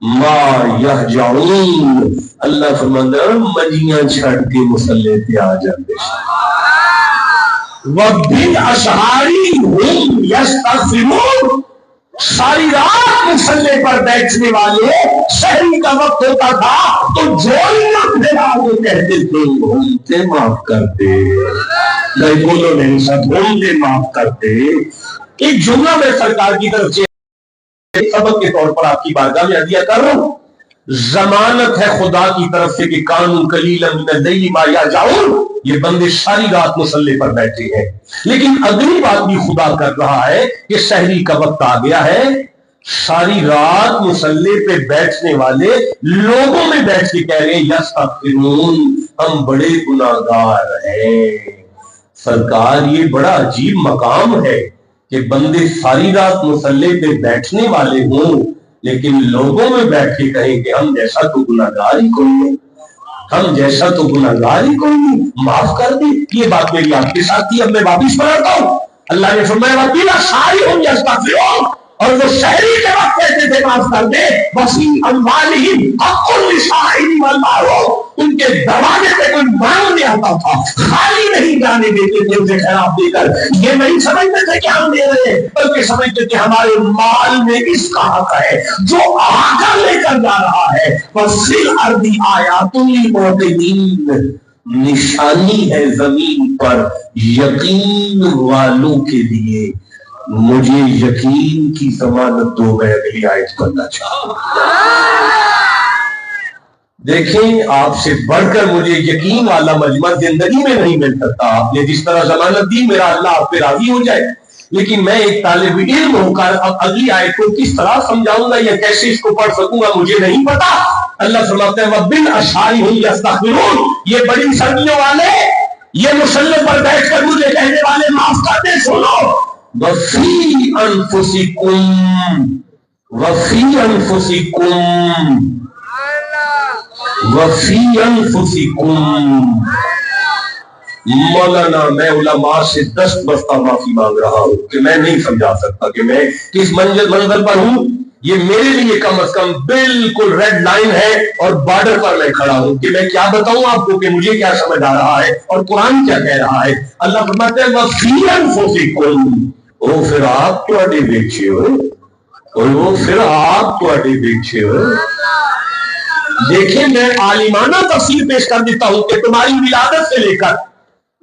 ما یہجعون، اللہ فرماتا ہے مجیاں چھڑ کے مسلح پہ آ جاتے وَبِالْأَسْحَارِ هُمْ يَسْتَغْفِرُونَ، ساری رات مسلح پر بیٹھنے والے سحری کا وقت ہوتا تھا تو جوڑیاں پھیلا کے کہتے تھے ہم تے معاف کرتے، نہیں بولو نہیں سب ہم تے معاف کرتے۔ ایک جملہ میں سرکار کی طرف سے سبق کے طور پر آپ کی بارگاہ میں عطیہ کر رہا ہوں، ضمانت ہے خدا کی طرف سے کہ کانوا قلیلا من اللیل ما یہجعون، یہ بندے ساری رات مسلح پر بیٹھے ہیں، لیکن اگلی بات بھی خدا کر رہا ہے کہ سحری کا وقت آ گیا ہے، ساری رات مسلح پہ بیٹھنے والے لوگوں میں بیٹھ کے کہہ رہے ہیں یستغفرون، ہم بڑے گناہگار ہیں۔ سرکار یہ بڑا عجیب مقام ہے کہ بندے ساری رات مسلح پہ بیٹھنے والے ہوں لیکن لوگوں میں بیٹھ کے کہیں کہ ہم جیسا تو گناہگار ہی کوئی نہیں، ہم جیسا تو گناہگار ہی کوئی نہیں، معاف کر دیں۔ یہ بات میری آپ کے ساتھ تھی، اب میں واپس پڑھتا ہوں۔ اللہ نے فرمایا وَبِالْأَسْحَارِ هُمْ يَسْتَغْفِرُونَ، اور وہ سحری کے وقت کہتے تھے معاف کر دے، وَفِي أَمْوَالِهِمْ حَقٌّ لِلسَّائِلِ وَالْمَحْرُومِ، ان کے دروازے پہ کوئی مانگنے آتا تھا خالی نہیں جانے دیتے تھے اسے خیرات دے کر، یہ نہیں سمجھتے تھے کہ ہم دے رہے ہیں بلکہ سمجھتے تھے ہمارے مال میں اس کا حق ہے جو آگا لے کر جا رہا ہے۔ وَفِي الْأَرْضِ آیَاتٌ لِلْمُوقِنِينَ، نشانی ہے زمین پر یقین والوں کے لیے۔ مجھے یقین کی ضمانت دو، میں اگلی آیت پڑھنا چاہوں۔ دیکھیں آپ سے بڑھ کر مجھے یقین والا مجمع زندگی میں نہیں مل سکتا۔ آپ نے جس طرح ضمانت دی میرا اللہ آپ پہ راضی ہو جائے، لیکن میں ایک طالب علم ہو کر اب اگلی آیت کو کس طرح سمجھاؤں گا یا کیسے اس کو پڑھ سکوں گا مجھے نہیں پتا۔ اللہ فرماتا ہے وَبِالْأَسْحَارِ هُمْ يَسْتَغْفِرُونَ، یہ بڑی سردیوں والے، یہ مسلح پر بیٹھ کر مجھے کہنے والے معاف کر دے، سنو وَفِي أَنفُسِكُمْ، وَفِي أَنفُسِكُمْ، وَفِي أَنفُسِكُمْ۔ مولانا میں علماء سے دست بستہ معافی مانگ رہا ہوں کہ میں نہیں سمجھا سکتا کہ میں کس منزل پر ہوں، یہ میرے لیے کم از کم بالکل ریڈ لائن ہے اور بارڈر پر میں کھڑا ہوں کہ میں کیا بتاؤں آپ کو کہ مجھے کیا سمجھ آ رہا ہے اور قرآن کیا کہہ رہا ہے۔ اللہ فرماتے ہیں وَفِي أَنفُسِكُمْ، وہ پھر آپ تواڈے بیچے ہو، وہ پھر آپ تواڈے بیچے ہو۔ دیکھیں میں عالمانہ تفسیر پیش کر دیتا ہوں کہ تمہاری ولادت سے لے کر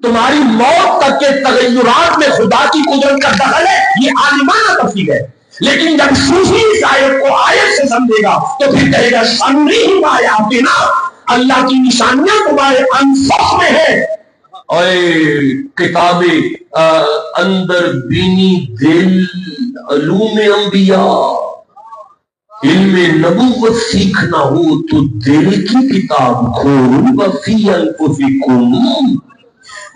تمہاری موت تک کے تغیرات میں خدا کی قدرت کا دخل ہے، یہ عالمانہ تفسیر ہے، لیکن جب صوفی اس آیت کو آیت سے سمجھے گا تو پھر کہے گا سنرہم آیاتنا، اللہ کی نشانیاں تمہارے انفس میں ہیں۔ اور کتاب اندر بینی دل، علوم انبیاء، علم نبوت سیکھنا ہو تو دل کی کتاب کھول، وفی انفسکم۔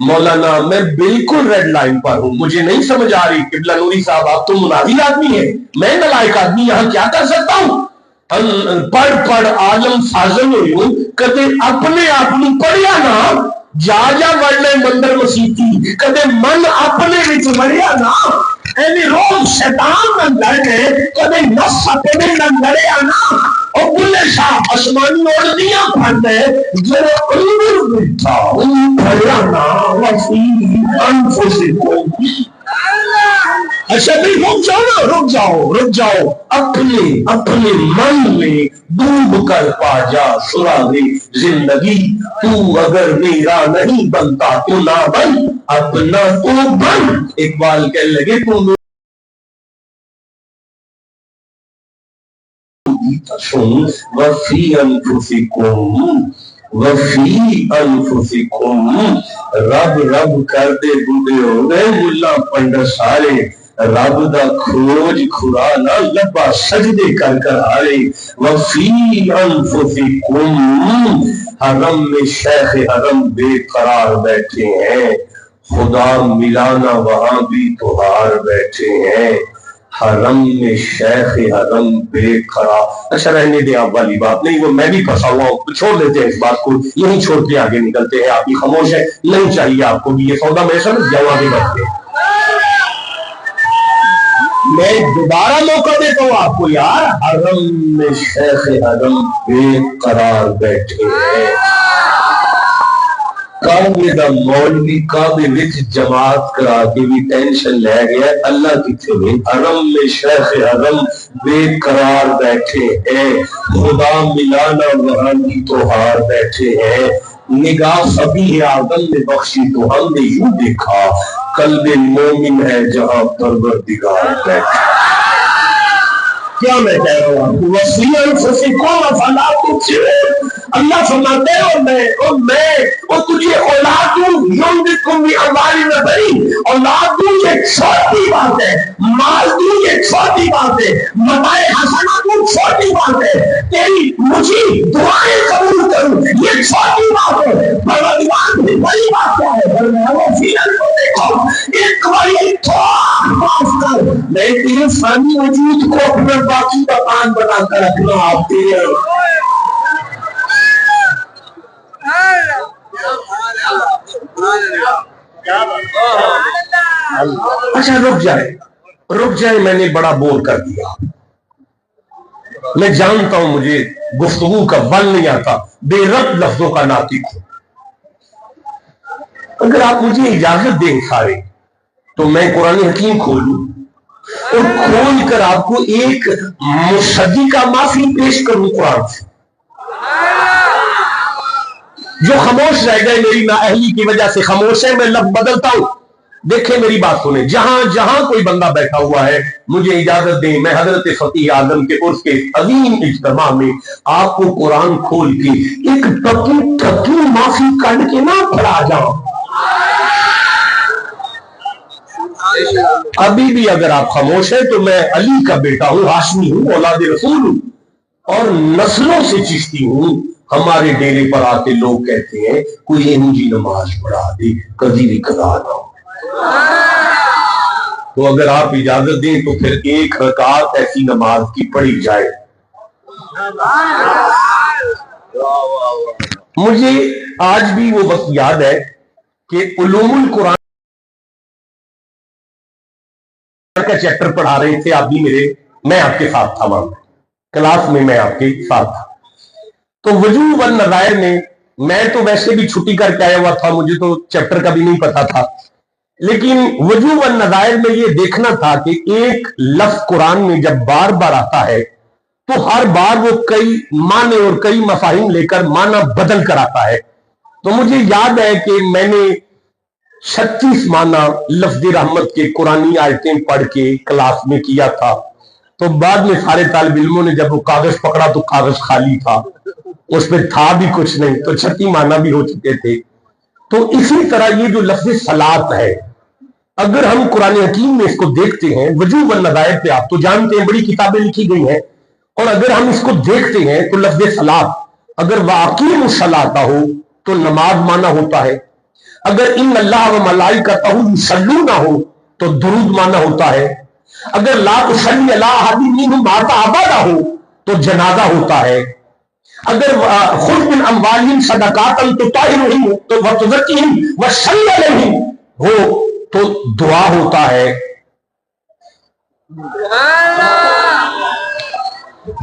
مولانا میں بالکل ریڈ لائن پر ہوں، مجھے نہیں سمجھ آ رہی قبلہ نوری صاحب آپ تو مناظر آدمی ہیں، میں نالائق آدمی یہاں کیا کر سکتا ہوں؟ پڑھ عالم فاضل ہوئی ہوں، کدے اپنے آپ کو پڑھیا نا جا وڑنے مندر مسیحی، کدے من اپنے وچ وڑیا نا ایویں روز شیطان نہ لڑے، کدے نفس اپنے نہ لڑیا نا۔ او بلے شاہ آسمانی اڑدیاں پھڑے جڑے اندر بیٹھا ان پڑھیا نا وفی انفسکم۔ اچھا بھی رک جاؤ اپنے من میں ڈوب کر پا جا سراغ زندگی، تو اگر میرا نہیں بنتا تو نہ بن، اپنا تو بن۔ اقبال کہنے لگے تو وفی انفسکم، وفی انفسکم، رب کر دے بوڑھے ہو گئے ملا پنڈت سارے، رب دا کھوج کھرا نہ لبا سجدے کر کر آئے۔ وفی انفسکم، حرم میں شیخ حرم بے قرار بیٹھے ہیں، خدا ملانا وہاں بھی تو ہار بیٹھے ہیں، حرم میں شیخ حرم بے قرار۔ اچھا رہنے دیں آپ والی بات نہیں، وہ میں بھی پھنسا ہوا ہوں، چھوڑ دیتے ہیں اس بات کو، یہیں چھوڑ کے آگے نکلتے ہیں۔ آپ بھی خاموش ہے، نہیں چاہیے آپ کو بھی یہ سودا، میں سمجھ جاؤں آگے بڑھتے ہیں۔ میں دوبارہ موقع دیتا ہوں آپ کو یار، حرم میں شیخ حرم بے قرار بیٹھے ہیں، کعبے دا مولوی کعبے وچ جماعت کرا کے بھی ٹینشن لے گیا، اللہ کتنے میں حرم میں شیخ حرم بے قرار بیٹھے ہیں، خدا ملانا وہاں کی تو ہار بیٹھے ہیں، نگاہ سبھی آدم نے بخشی تو ہم نے یوں دیکھا، قلب مومن ہے جہاں پروردگار بیٹھے۔ کیا میں کہہ رہا ہوں آپ کو، وَفِي أَنفُسِكُمْ أَفَلَا تُبْصِرُونَ، اللہ فرماتے ہیں اور میں تجھے اولاد دوں، يُمْدِدْكُمْ بِأَمْوَالٍ وَبَنِينَ، اولاد دوں یہ چھوٹی بات ہے، مال دوں یہ چھوٹی بات ہے، متاع حسنہ دوں چھوٹی بات ہے، تیری مجھے دعائیں قبول کروں یہ چھوٹی بات ہے، پروردگار کی بڑی بات کیا ہے؟ فرمایا وَفِي أَنفُسِكُمْ، ایک باری تھوڑا معاف کر، میں تیرے فانی وجود کو اپنا باقی مکان بنا کر رکھنا آپ تیرے۔ اچھا رک جائے میں نے بڑا بور کر دیا، میں جانتا ہوں مجھے گفتگو کا بل نہیں آتا، بے رب لفظوں کا ناطق ہوں، اگر آپ مجھے اجازت دیں سارے تو میں قرآن حکیم کھولوں اور کھول کر آپ کو ایک مصدی کا معافی پیش کروں قرآن سے، جو خاموش رہ گئے میری نااہلی کی وجہ سے خاموش ہے، میں لفظ بدلتا ہوں۔ دیکھیں میری بات سنیں، جہاں جہاں کوئی بندہ بیٹھا ہوا ہے مجھے اجازت دیں میں حضرت فقیہ اعظم کے عرس کے عظیم اجتماع میں آپ کو قرآن کھول کے ایک ٹکی معافی کر کے نہ پڑھا جاؤں۔ ابھی بھی اگر آپ خاموش ہیں تو میں علی کا بیٹا ہوں، ہاشمی ہوں، اولاد رسول ہوں اور نسلوں سے چشتی ہوں۔ ہمارے ڈیرے پر آتے لوگ کہتے ہیں کوئی انجی نماز پڑھا دے کبھی بھی قضا نہ ہو، تو اگر آپ اجازت دیں تو پھر ایک رکعت ایسی نماز کی پڑھی جائے۔ مجھے آج بھی وہ وقت یاد ہے کہ علوم القرآن کا چیپٹر پڑھا رہے تھے آپ بھی میں آپ کے ساتھ تھا، وہاں کلاس میں آپ کے ساتھ تھا، تو وجوہ والنظائر میں تو ویسے بھی چھٹی کر کے آیا ہوا تھا، مجھے تو چیپٹر کا بھی نہیں پتا تھا، لیکن وجوہ والنظائر میں یہ دیکھنا تھا کہ ایک لفظ قرآن میں جب بار بار آتا ہے تو ہر بار وہ کئی معنی اور کئی مفاہیم لے کر معنی بدل کر آتا ہے۔ تو مجھے یاد ہے کہ میں نے 36 معنی لفظ رحمت کے قرآنی آیتیں پڑھ کے کلاس میں کیا تھا، تو بعد میں سارے طالب علموں نے جب وہ کاغذ پکڑا تو کاغذ خالی تھا، اس پہ تھا بھی کچھ نہیں، تو 36 معنی بھی ہو چکے تھے۔ تو اسی طرح یہ جو لفظ صلاۃ ہے، اگر ہم قرآن حکیم میں اس کو دیکھتے ہیں وجوہ والنظائر پہ آپ تو جانتے ہیں بڑی کتابیں لکھی گئی ہیں، اور اگر ہم اس کو دیکھتے ہیں تو لفظ صلاۃ اگر واقعی صلاۃ ہو تو نماز معنی ہوتا ہے، اگر ان اللہ و ملائکتہ یصلون ہو تو درود معنی ہوتا ہے، اگر لا تصلی علی احد منہم مات ابدا ہو تو جنازہ ہوتا ہے، اگر خذ من اموالہم صدقات تطہرہم وتزکیہم وصلی علیہم ہو تو دعا ہوتا ہے۔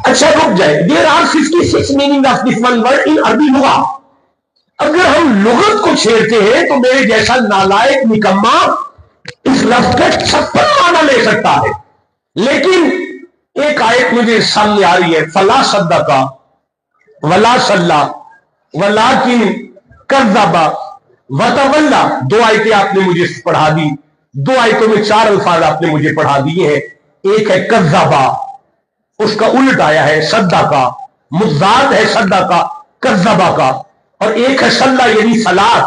اچھا رک جائے، there are 56 meaning of this one word in عربی لغت، اگر ہم لغت کو چھیڑتے ہیں تو میرے جیسا نالائق نکما اس لفظ کا 56 معنی لے سکتا ہے، لیکن ایک آیت مجھے سامنے آ رہی ہے، فلا صدقا ولا صلی ولکن کذب وتولی، 2 آیتیں آپ نے مجھے پڑھا دی، 2 آیتوں میں 4 الفاظ آپ نے مجھے پڑھا دیے ہیں، ایک ہے کذبا، اس کا الٹ آیا ہے صدقہ، مضاد ہے صدقہ کذبا کا، اور ایک ہے صلی یعنی صلاۃ،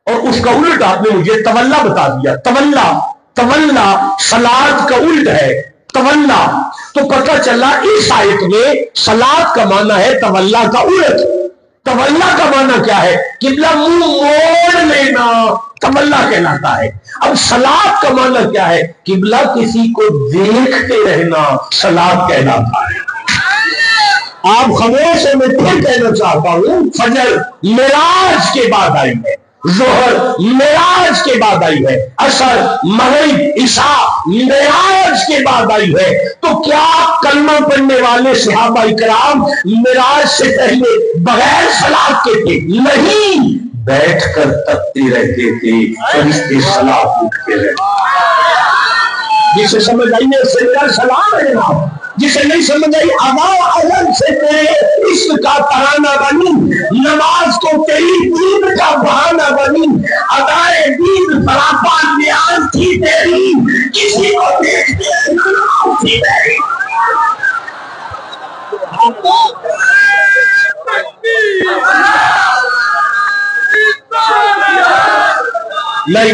اور اس کا الٹ آپ نے مجھے تولا بتا دیا، تولا صلاۃ کا الٹ ہے تولا، تو پتہ چلا اس آیت میں صلاۃ کا معنی ہے تولا کا الٹ۔ تولا کا معنی کیا ہے؟ قبلہ منہ موڑ لینا تولا کہلاتا ہے۔ اب صلاۃ کا معنی کیا ہے؟ قبلہ کسی کو دیکھتے رہنا صلاۃ کہلاتا ہے۔ آپ خاموش ہیں، میں پھر کہنا چاہتا ہوں فجر معراج کے بعد آئی ہے، ظہر معراج کے بعد آئی ہے، عصر مغرب عشاء معراج کے بعد آئی ہے، تو کیا کلمہ پڑھنے والے صحابہ کرام معراج سے پہلے بغیر صلاۃ کے تھے؟ نہیں، بیٹھ کر تکتے رہتے تھے، فرشتے صلاۃ اٹھتے رہتے۔ جسے سمجھ آئی ہے اس سے میرا سلام ہے جناب، جسے نہیں سمجھ آئی ادا الگ سے تیرے عشق کا ترانہ بنی، نماز کو تیری دید کا بہانہ بنی، ادائے دید براپا نیاز تھی تیری، کسی کو دیکھتے نماز تھی تیری۔ نہیں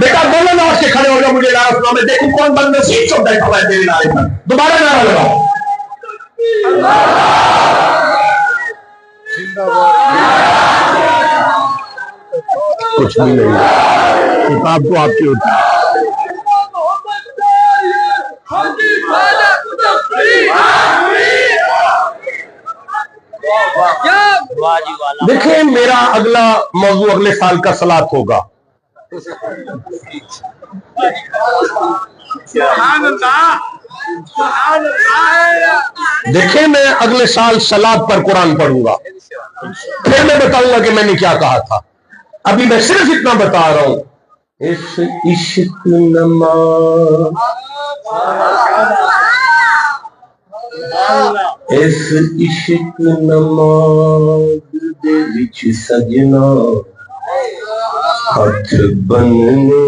بیٹا بولو نا، اس کے کھڑے ہو جاؤ، مجھے نعرہ سنا، میں دیکھوں کون بند نصیب سے بیٹھا ہوا ہے تیرے نعرے پر، دوبارہ نعرہ لگاؤ۔ کچھ بھی نہیں، کتاب تو آپ کی ہوتی ہے۔ دیکھیں میرا اگلا موضوع اگلے سال کا صلاۃ ہوگا۔ دیکھیں میں اگلے سال صلاۃ پر قرآن پڑھوں گا، پھر میں بتاؤں گا کہ میں نے کیا کہا تھا۔ ابھی میں صرف اتنا بتا رہا ہوں، اس عشق نماز، اس عشق نماز دے وچ سجنا، ہاتھ بننے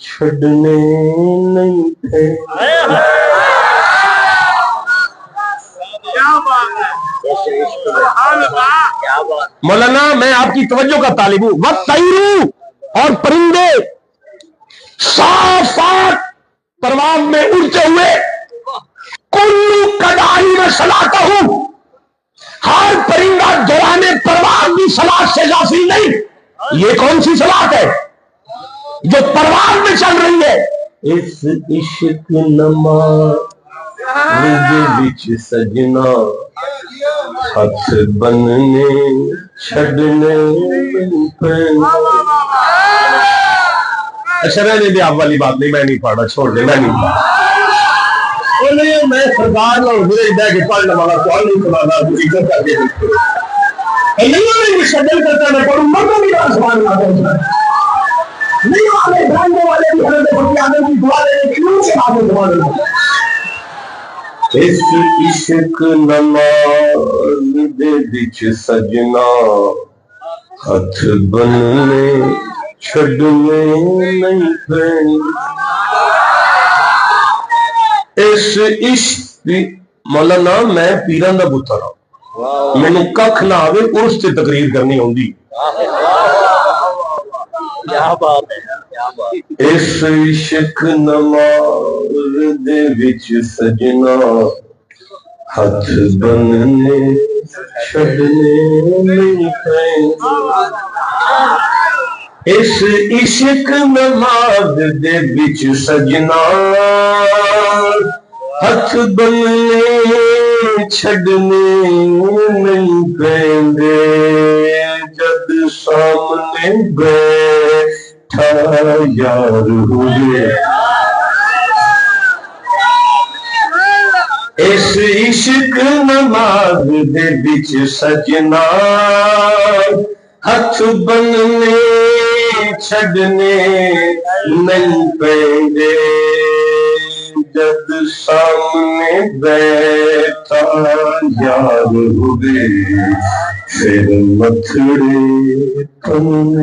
چھڑنے نہیں تھے۔ مولانا میں آپ کی توجہ کا طالب ہوں۔ وَالطَّيْرُ، اور پرندے صافات پرواز میں اڑتے ہوئے، کلو قداری میں صلاۃ ہوں، ہر پرندہ دوران پرواز بھی صلاۃ سے غافل نہیں۔ یہ کون سی صلاۃ ہے جو پرواز میں چل رہی ہے؟ اس عشق نماز دے وچ سجنا، ہاتھ بننے چھڑنے پین۔ اچھا رہنے دے، آپ والی بات نہیں، میں نہیں پڑھ رہا، چھوڑ دے، میں نہیں پڑھ رہا۔ میں سرکار اور بھولے دے کے پڑھنے والا سوال نہیں سنانا، مجھے کر کے نہیں شکل کرتا، میں پڑھوں مردوں بھی آسمان میں آتا نہیں والے برانڈے والے بھی حضرت بھٹی آدم کی دعا لینے کے لیے سے آدم دعا لینا۔ اس عشق نماز دے وچ سجنا، ہاتھ بننے چھڑنے نہیں پین۔ اس عشق مولانا میں پیران دا بتر ہوں، مینوں ککھ نہ آوے عرس تے تقریر کرنی ہوندی۔ اس عشق نماز دے وچ سجنا، ہاتھ بننے چھڑنے نہیں پین۔ اس عشق نماز دے وچ سجنا، ہاتھ بننے چھڑنے نہیں پیندے، جد سامنے بیٹھا یار ہوئے۔ اس عشق نماز دے وچ سجنا، ہاتھ بننے چھڑنے نہیں پیندے، جد سامنے بیٹھا یار ہوئے، پھر متھڑے پنے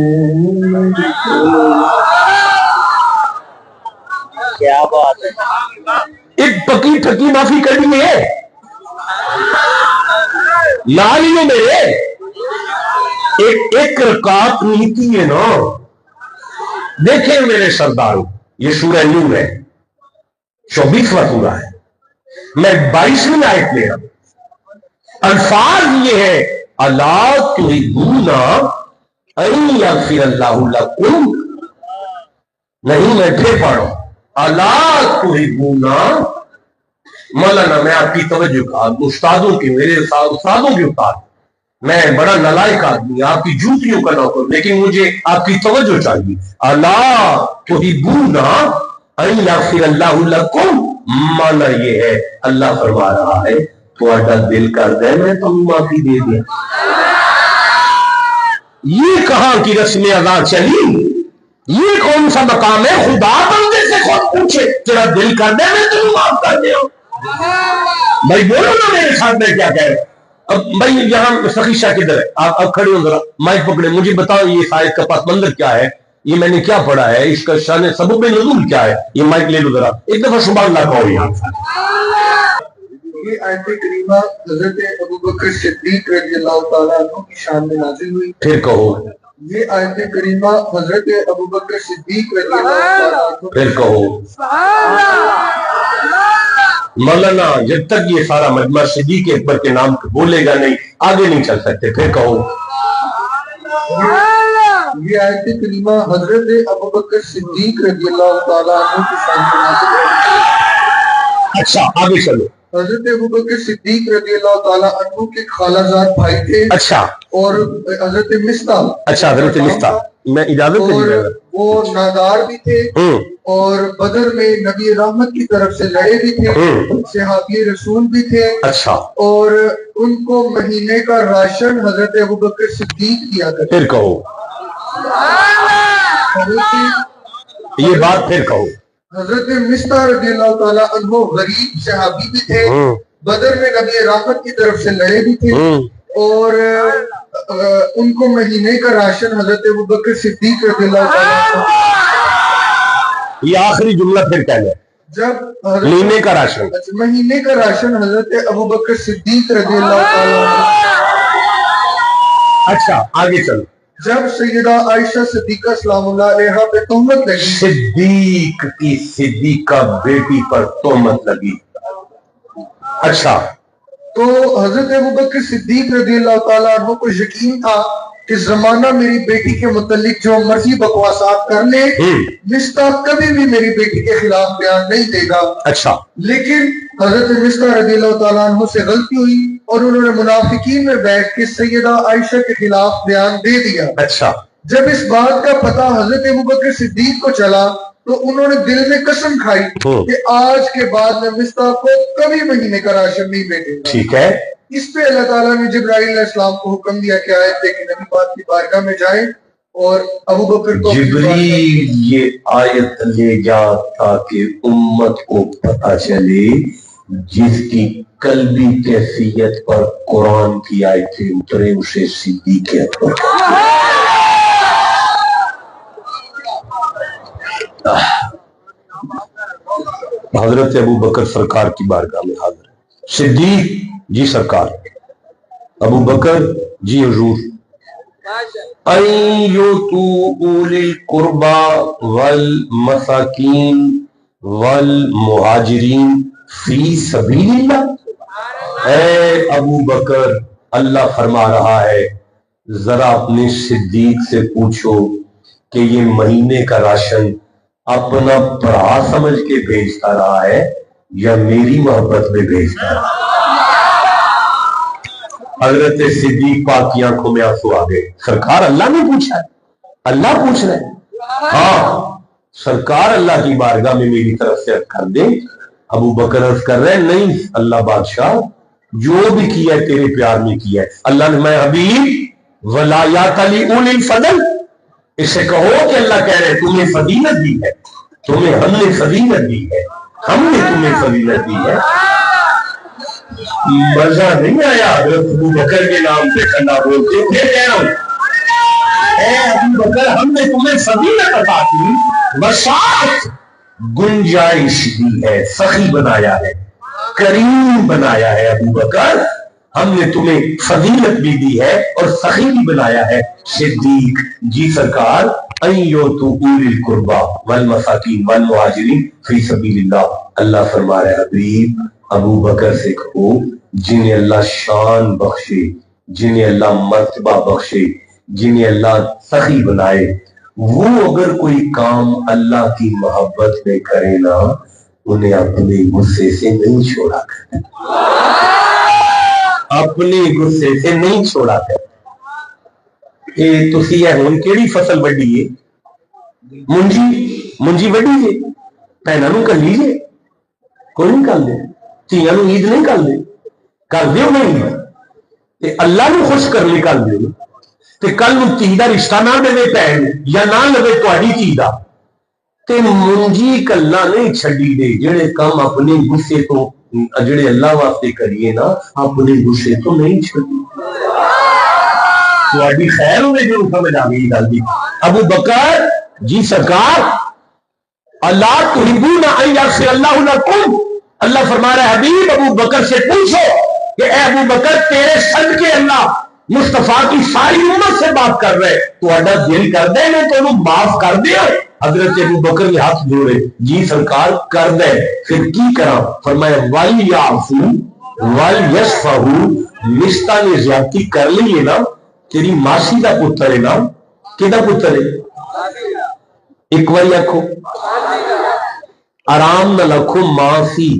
نہیں پیندے۔ کیا بات ہے، ایک پکی ٹھکی معافی کرنی ہے لالیوں میرے، ایک رکعت نیتی ہے نا۔ دیکھیں میرے سردار، یہ سورہ نور ہے، 24واں سورہ ہے، میں 22ویں آیت لے رہا ہوں۔ الفاظ یہ ہے، الا تحبون ان یغفر اللہ لکم، نہیں میں پھر پڑھوں، الا تحبون۔ مولانا میں آپ کی توجہ کا استادوں کی، میرے استادوں کے استاد، میں بڑا نالائق آدمی، آپ کی جوتیوں کا نوکر، لیکن مجھے آپ کی توجہ چاہیے. اللہ تحبون ان یغفر اللہ لکم، مانا یہ ہے اللہ فرما رہا ہے تھوڑا دل کر دے میں تم معافی دے دیا. یہ کہاں کی رسم ادا چلی؟ یہ کون سا مقام ہے؟ خدا بندے سے خود پوچھے تیرا دل کر دے میں تمہیں معاف کر دے. بھائی بولو نا میرے ساتھ میں کیا کہہ رہے. اب بھائی یہاں سخی شاہ کدھر ہے؟ آپ کھڑے ہو ذرا، مائک پکڑے، مجھے بتاؤ یہ آیت کا پس منظر کیا ہے؟ یہ میں نے کیا پڑھا ہے؟ اس کا شان سبب نزول کیا ہے؟ یہ مائک لے لو ذرا، ایک دفعہ سبحان اللہ کہو. یہ آیت کریمہ حضرت ابوبکر صدیق رضی اللہ تعالیٰ عنہ کی شان میں نازل ہوئی. پھر کہو. یہ آیت کریمہ حضرت ابوبکر صدیق رضی اللہ تعالیٰ عنہ. پھر کہو. مولانا جب تک یہ سارا مجمع صدیق اکبر کے نام بولے گا نہیں آگے نہیں چل سکتے. پھر کہو. یہ آیت کریمہ حضرت ابوبکر صدیق رضی اللہ تعالیٰ عنہ کی شان میں نازل ہوئی. اچھا آگے چلو. حضرت ابوبکر صدیق رضی اللہ تعالیٰ عنہ کے خالہ زاد بھائی تھے. اچھا. اور حضرت مصطح. اچھا حضرت مصطح، میں اجازت اور وہ نادار بھی تھے اور بدر میں نبی رحمت کی طرف سے لڑے بھی تھے، صحابی رسول بھی تھے. اچھا. اور ان کو مہینے کا راشن حضرت ابوبکر صدیق کیا کرتے. پھر کہو. یہ بات پھر کہو. حضرت مصطح رضی اللہ تعالیٰ عنہ غریب صحابی بھی تھے، بدر میں نبی رحمت کی طرف سے لڑے بھی تھے اور ان کو مہینے کا راشن حضرت ابوبکر صدیق رضی اللہ تعالیٰ عنہ. یہ آخری جملہ پھر کہنا ہے. جب مہینے کا راشن، مہینے کا راشن حضرت ابوبکر صدیق رضی اللہ تعالیٰ عنہ. اچھا آگے چلو. جب سیدہ عائشہ صدیقہ سلام اللہ علیہا پہ تہمت لگی، صدیق کی صدیقہ بیٹی پر تہمت لگی. اچھا. تو حضرت ابوبکر صدیق رضی اللہ تعالیٰ عنہ کو یقین تھا کہ زمانہ میری بیٹی کے متعلق جو مرضی بکواسات کر لے، مصطح کبھی بھی میری بیٹی کے خلاف بیان نہیں دے گا. اچھا. لیکن حضرت مصطح رضی اللہ تعالیٰ عنہ سے غلطی ہوئی اور انہوں نے منافقین میں بیٹھ کے سیدہ عائشہ کے خلاف بیان دے دیا. اچھا. جب اس بات کا پتہ حضرت ابوبکر صدیق کو چلا تو انہوں نے دل میں قسم کھائی کہ آج کے بعد میں مصطح کو کبھی مہینے کا راشن نہیں بھیجوں گا. ٹھیک ہے. اس پہ اللہ تعالیٰ نے جبرائیل علیہ السلام کو حکم دیا کہ آیت لے کے نبی پاک کی بارگاہ میں جائیں اور ابوبکر کو جبریل یہ آیت لے جا تاکہ امت کو پتہ چلے جس کی قلبی کیفیت پر قرآن کی آیتیں اترے اسے صدیق اکبر. حضرت ابوبکر سرکار کی بارگاہ میں حاضر ہے. صدیق جی سرکار. ابو بکر جی حضور. ایوتو اولی القربى والمساکین والمہاجرین فی سبیل اللہ. اے ابو بکر اللہ فرما رہا ہے ذرا اپنے صدیق سے پوچھو کہ یہ مہینے کا راشن اپنا پڑھا سمجھ کے بھیجتا رہا ہے یا میری محبت میں بھیجتا رہا. حضرت صدیق پاک کی آنکھوں میں آنسو آ گئے. سرکار اللہ نے پوچھا ہے؟ اللہ پوچھ رہے ہیں؟ ہاں سرکار اللہ کی بارگاہ میں میری طرف سے کر دے. ابو بکر عرض کر رہے ہیں نہیں اللہ بادشاہ جو بھی کیا ہے تیرے پیار میں کیا ہے. اللہ نے میں حبیب ولایات علی اولی الفضل، اسے کہو کہ اللہ کہہ رہے تمہیں فضیلت دی ہے، تمہیں ہم نے فضیلت دی ہے، ہم نے تمہیں فضیلت دی ہے. مزہ نہیں آیا حضرت ابو بکر کے نام پہ کھڑا بولتے تھے. کہہ رہا ہوں اے ابو بکر ہم نے تمہیں فضیلت عطا کی، وسعت گنجائش دی ہے، سخی بنایا ہے، کریم بنایا ہے. ابو بکر ہم نے تمہیں فضیلت بھی دی ہے اور سخی بھی بنایا ہے. صدیق جی سرکار ایوتو اولی القربى والمساکین والمہاجرین فی سبیل اللہ. اللہ فرما رہے حبیب ابو بکر سے کہو جنہیں اللہ شان بخشے، جنہیں اللہ مرتبہ بخشے، جنہیں اللہ سخی بنائے، وہ اگر کوئی کام اللہ کی محبت میں کرے نا انہیں اپنے غصے سے نہیں چھوڑا کرتا. اپنے غصے سے نہیں چھوڑا کر. تسی ہن کیڑی فصل وڈی ہے؟ منجی وڈی جے، بھیناں نوں کلی جے؟ کوئی نہیں کر دے. تھیاں نوں عید نہیں کر دے؟ کر دیو نہیں تے اللہ نو خوش کرنے کر دیو. تے کل نوں تھی دا رشتہ نہ دے پین یا نہ لوے تہاڈی تھی دا تے منجی کلا نہیں چھڈی دے. جڑے کام اپنے غصے تو جڑے اللہ واسطے کریے نا اپنے غصے تو نہیں چھڈی. تہاڈی خیر ہوے جو سمجھ آ گئی گل دی. ابو بکر جی سرکار اللہ تحبون ان یغفر اللہ لکم، اللہ فرما رہا ہے حبیب ابو بکر سے پوچھو کہ اے ابو بکر تیرے صدقے اللہ مصطفیٰ کی ساری امت سے بات کر رہے تو اڈا دل کر دے میں تو انہوں معاف کر دیا. حضرت ابو بکر نے ہاتھ جوڑے جی سرکار کر دے. پھر کی کرا؟ فرمایا وَلْيَعْفُوا وَلْيَصْفَحُوا. رشتہ نے زیادتی کر لی ہے نا، تیری ماسی دا پتر ہے نا، کدا پتر ہے؟ ایک بار آکھو آرام نہ لکھو ماسی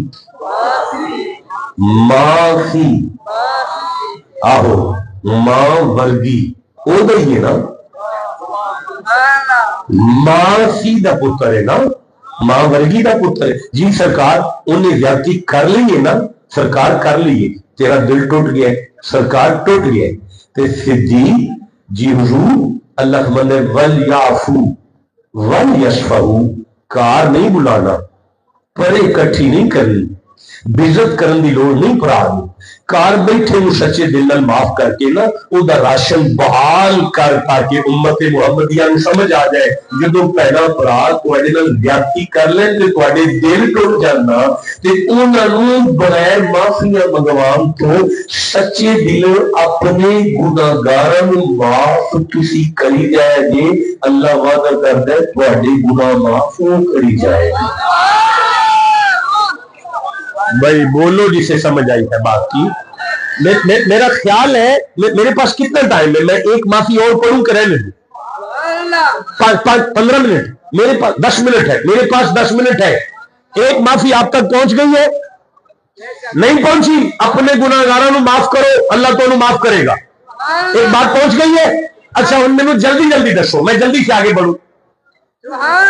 ماسی آہو ماں ورگی او دئی ہے نا، ماسی دا پتر ہے نا، ماں ورگی دا پتر ہے. جی سرکار انہیں زیادتی کر لی ہے نا، سرکار کر لیے، تیرا دل ٹوٹ گیا سرکار ٹوٹ گیا. تے صدیق جی حضور اللہ من وَلْيَعْفُوا وَلْيَصْفَحُوا. کار نہیں بلانا، پرے کٹھی نہیں کرنی، بزت کرن دی لوڑ نہیں پڑھانی. کار بیٹھے وہ سچے دل نال معاف کر کے نا او دا راشن بحال کر تاکہ امت محمدیہ نوں سمجھ آ جائے. جدوں پہلا پڑھا تواڈے نال زیادتی کر لین تے تواڈے دل ٹوٹ جانا تے انہاں نوں بغیر معافیاں منگوان تو سچے دل اپنے گناہگاراں نوں معاف تسی کری جائے جے اللہ وعدہ کردا ہے تواڈے گناہ معاف کری جائے. بھائی بولو جسے سمجھ آئی ہے بات کی. میرا خیال ہے میرے پاس کتنا ٹائم ہے؟ میں ایک معافی اور پڑھوں کہ رہنے دوں؟ 15 منٹ میرے پاس 10 منٹ ہے، میرے پاس 10 منٹ ہے. ایک معافی آپ تک پہنچ گئی ہے؟ نہیں پہنچی؟ اپنے گناہگاراں نوں معاف کرو اللہ تو انہوں معاف کرے گا. ایک بات پہنچ گئی ہے؟ اچھا ان میں جلدی دسو، میں جلدی سے آگے بڑھوں.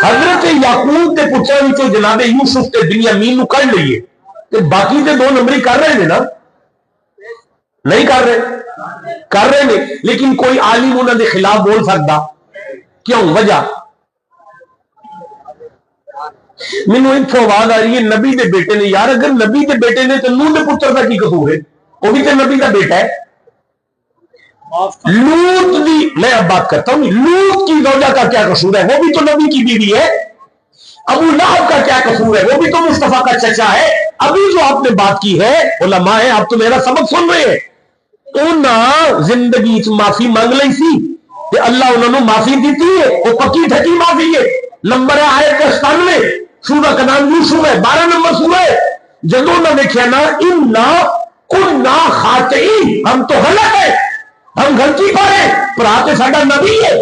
حضرت یعقوب کے پتراں وچوں جناب یوسف تے بنیامین نوں کڈ لئیے تے باقی تے 2 نمبری کر رہے ہیں نا؟ نہیں کر رہے ہیں. لیکن کوئی عالم انہوں نے خلاف بول سکتا؟ کیوں؟ وجہ مینوں اتھوں آواز آ رہی ہے نبی دے بیٹے نے. یار اگر نبی دے بیٹے نے تو نوح دے پتر کا کی قصور ہے؟ وہ بھی تو نبی کا بیٹا ہے. لوط دی میں اب بات کرتا ہوں، لوط کی زوجہ کا کیا قصور ہے؟ وہ بھی تو نبی کی بیوی ہے. ابو لہب کا کیا قصور ہے؟ وہ بھی تو مصطفیٰ کا چچا ہے. ابھی جو آپ نے بات کی ہے علماء ہیں، آپ تو میرا سبق سن رہے ہیں، انہاں زندگی معافی مانگ لی سی کہ اللہ انہوں نے معافی دیتی ہے، وہ پکی تھکی معافی ہے. نمبر ہے آیت 97 سورہ کا نام یوسف ہے، 12 نمبر سورہ ہے. جدوں انہوں نے کہا نا اِنَّا كُنَّا خَاطِئِينَ، ہم تو غلط ہے، ہم غلطی پر ہیں، پر آتے ساڈا نبی ہے.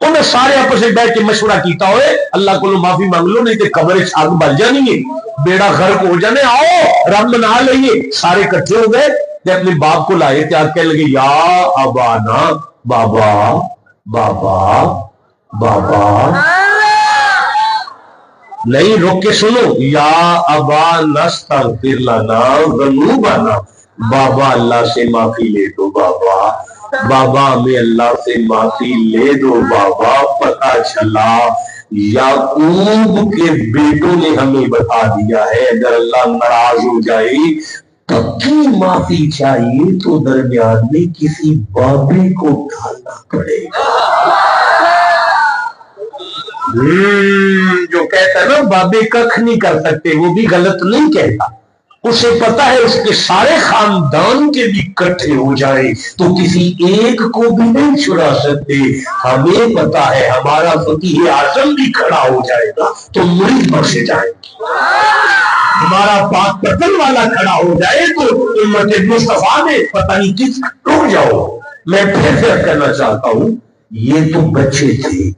انہیں سارے آپس سے بیٹھ کے مشورہ کیتا ہوئے اللہ کو معافی مانگ لو نہیں تے قبر وچ اگ بل جانی ہے، بیڑا غرق ہو جانے. آؤ رب منا لئیے. سارے کٹھے ہو گئے تے اپنے باپ کو لائے تے آ کے لگے یا ابانا، بابا بابا بابا. نہیں رک کے سنو، یا ابا نستغفر لنا ذنوبنا، بابا اللہ سے معافی لے دو بابا، بابا ہمیں اللہ سے معافی لے دو بابا. پتہ چلا یعقوب کے بیٹوں نے ہمیں بتا دیا ہے اگر اللہ ناراض ہو جائے پکی معافی چاہیے تو درمیان میں کسی بابے کو ڈالنا پڑے گا. جو کہتا ہے نا بابے ککھ نہیں کر سکتے، وہ بھی غلط نہیں کہتا. اسے پتا ہے اس کے سارے خاندان کے بھی کٹھے ہو جائے تو کسی ایک کو بھی نہیں چھڑا سکتے. ہمیں پتا ہے ہمارا فقیہ اعظم بھی کھڑا ہو جائے گا تو مرید بخشے جائے گا. ہمارا پاک پتن والا کھڑا ہو جائے تو امت مصطفیٰ میں پتہ نہیں کس ٹوٹ جاؤ. میں پھر کرنا چاہتا ہوں یہ تو بچے تھے،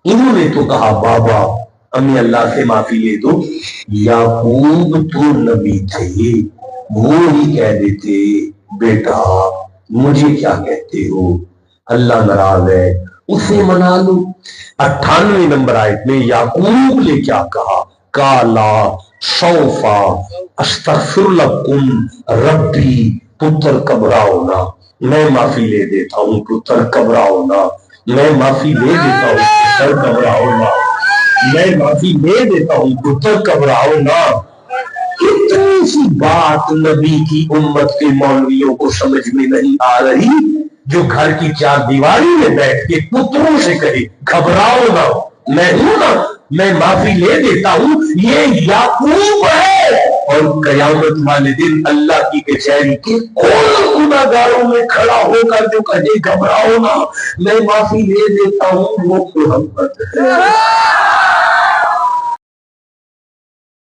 انہوں نے تو کہا بابا ہمیں اللہ سے معافی لے دو. یعقوب تو نبی تھے، وہ ہی کہہ دیتے بیٹا مجھے کیا کہتے ہو؟ اللہ ناراض ہے، اسے منا لو۔ 98 نمبر آیت میں یعقوب نے کیا کہا؟ کالا سوفا استغفر لکم ربی، پتر گھبراؤ نہ، میں معافی لے دیتا ہوں، پتر گھبراؤ نہ، میں معافی لے دیتا ہوں، پتر گھبراؤ نہ، میں معافی لے دیتا ہوں، پتر گھبراؤ نہ۔ اتنی سی بات نبی کی امت کے مولویوں کو سمجھ میں نہیں آ رہی، جو گھر کی چار دیواری میں بیٹھ کے پتروں سے کہے گھبراؤ نہ، میں ہوں نا، میں معافی لے دیتا ہوں۔ یہ یعقوب ہے، اور قیامت والے دن اللہ کی کچہری کے کون گناہگاروں میں کھڑا ہو کر جو کہے گھبراؤ نہ، میں معافی لے دیتا ہوں، وہ محمد ہے۔